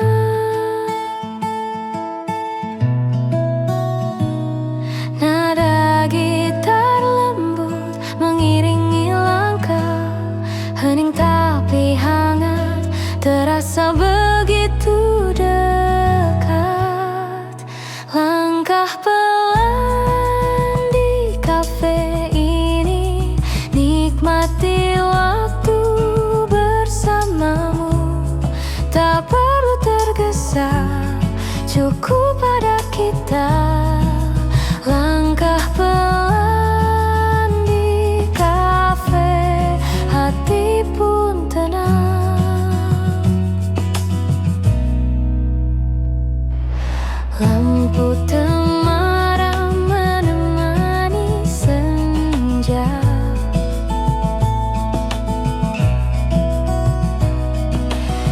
Nada gitar lembut mengiringi langkah. kita. Langkah pelan di kafe, hati pun tenang. Lampu temaram menemani senja.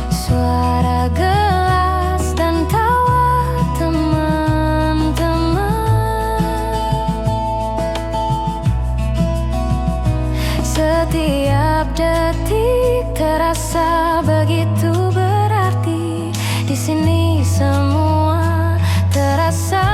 Suara gelas dan tawa teman-teman. Setiap detik terasa begitu berarti. Di sini semua terasa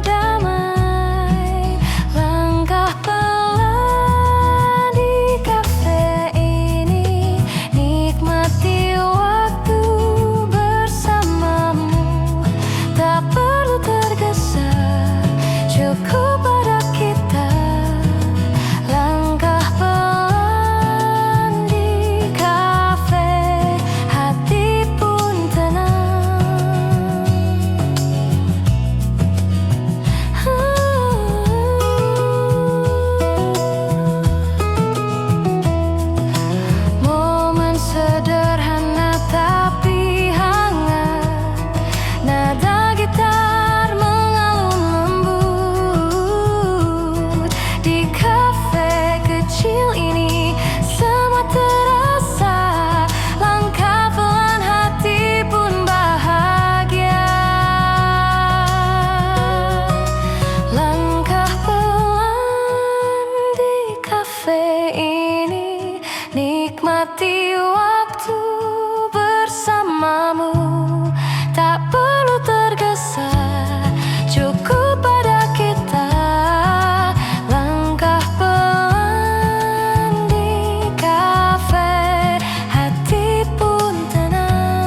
damai. Langkah pelan di kafe ini, nikmati waktu bersamamu. Tak perlu tergesa, cukup pada kita. Langkah pelan di kafe, hati pun tenang. Momen sederhana tapi hangat. Nada gitar mengalun lembut. Di kafe kecil ini semua terasa. Langkah pelan, hati pun bahagia. Langkah pelan di kafe ini, nikmati waktu bersamamu. Tak perlu tergesa, cukup pada kita. Langkah pelan di kafe, hati pun tenang.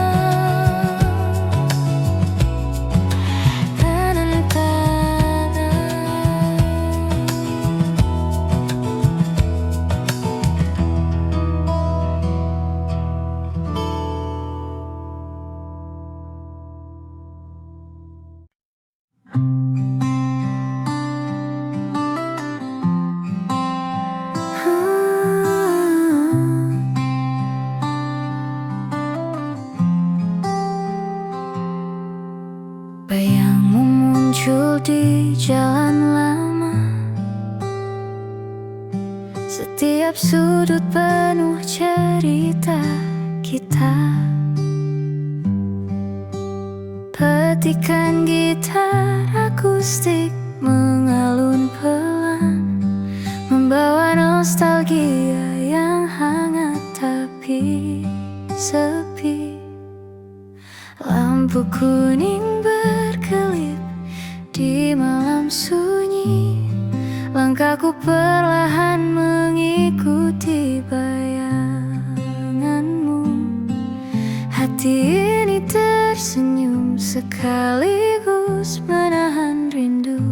Bayangmu muncul di jalan lama. Setiap sudut penuh cerita kita. Petikan gitar akustik mengalun pelan, membawa nostalgia yang hangat tapi sepi. Lampu kuning berkelip di malam sunyi. Langkahku perlahan mengikuti bayanganmu. Hati ini tersenyum sekaligus menahan rindu.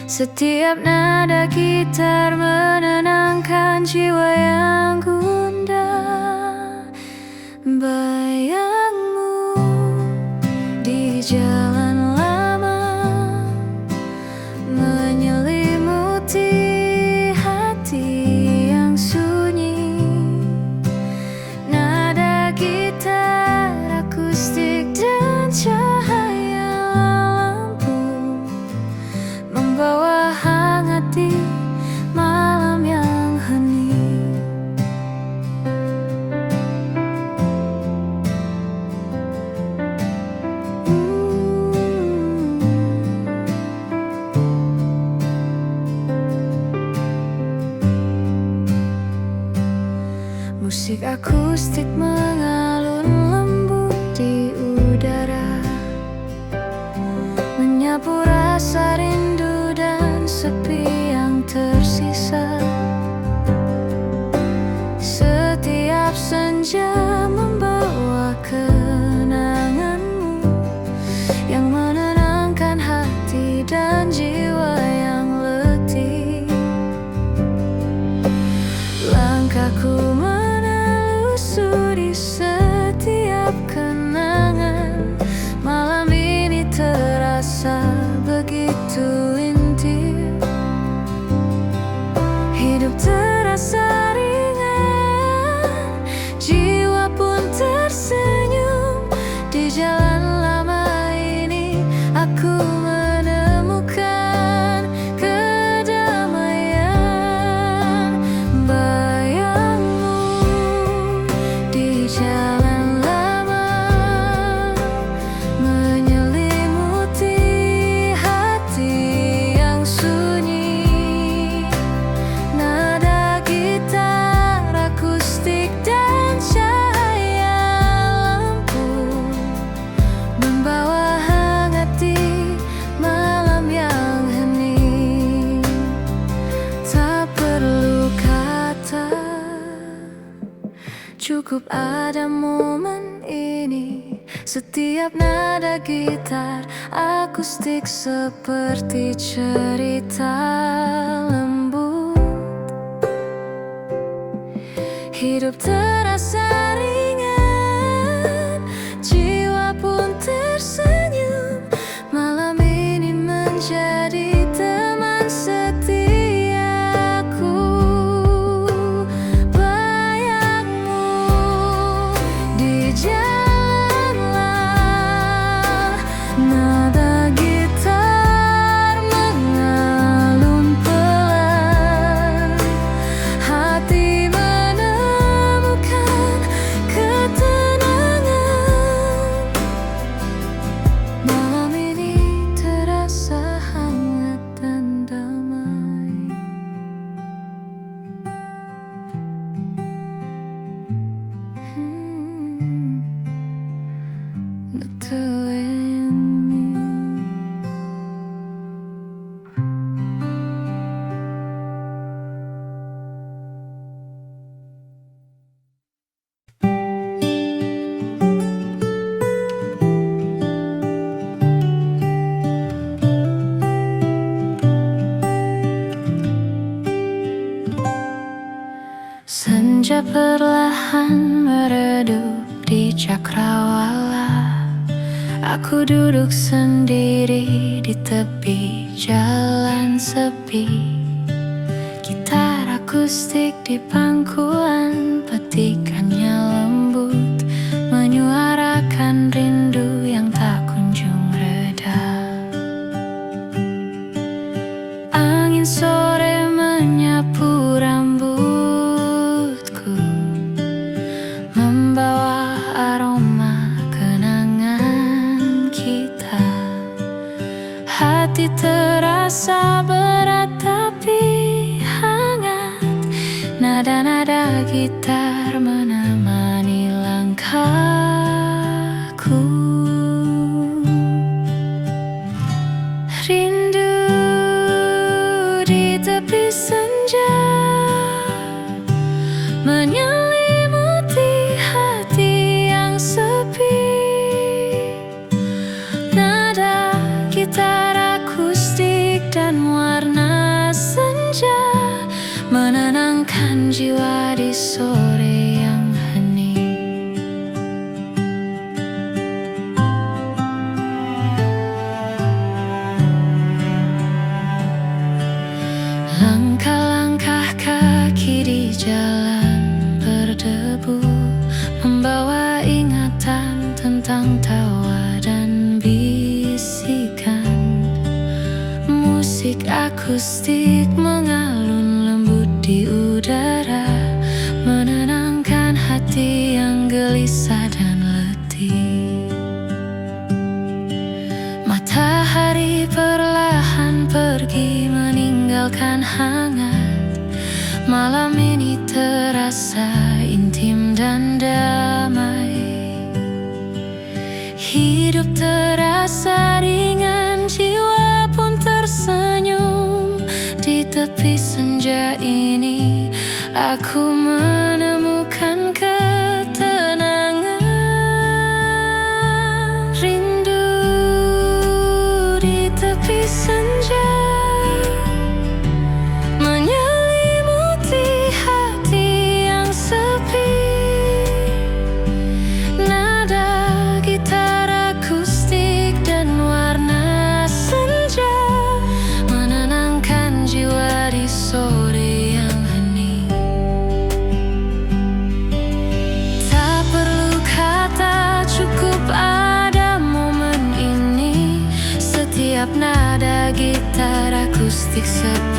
Setiap nada gitar menenangkan jiwa yang gundah. Bayangmu di jalan lama menyelimuti hati yang sunyi. Nada gitar akustik dan cahaya lampu membawa hangat di malam yang hening. Musik akustik mengalun lembut di udara, menyapu rasa rindu dan sepi yang tersisa. Setiap senja membawa kenanganmu yang menenangkan hati dan jiwa yang letih. Langkahku menelusuri Hidup terasa ringan, jiwa pun tersenyum. Di jalan lama ini aku menemukan kedamaian. Bayangmu di jalan lama menyelimuti hati yang sunyi. Nada gitar akustik dan cahaya lampu membawa hangat di malam yang hening. Tak perlu kata, cukup ada momen ini. Setiap nada gitar akustik seperti cerita lembut. Hidup terasa ringan, jiwa pun tersenyum. Malam ini menjadi teman setiaku. Bayangmu di jalan lah, nada gitar mengalun pelan. Hati menemukan ketenangan. Malam ini terasa hangat dan damai. Senja perlahan meredup di cakrawala. Aku duduk sendiri di tepi jalan sepi. Gitar akustik di pangkuan, petikannya lembut menyuarakan rindu yang tak kunjung reda. Angin sore menyapu rambutku, membawa aroma kenangan kita. Hati terasa berat tapi hangat. Nada-nada gitar menemani langkahku. Rindu di tepi senja menyelimuti hati yang sepi. Nada gitar akustik dan warna senja menenangkan jiwa di sore yang hening. Langkah-langkah kaki di jalan berdebu membawa ingatan tentang tawa dan bisikan. Musik akustik mengalun lembut di udara, menenangkan hati yang gelisah dan letih. Matahari perlahan pergi meninggalkan hangat. Malam ini terasa intim dan damai. Hidup terasa ringan, jiwa pun tersenyum. Di tepi senja ini aku menemukan ketenangan. Rindu di tepi senja menyelimuti hati yang sepi. Nada gitar akustik dan warna senja menenangkan jiwa di sore yang hening. plastik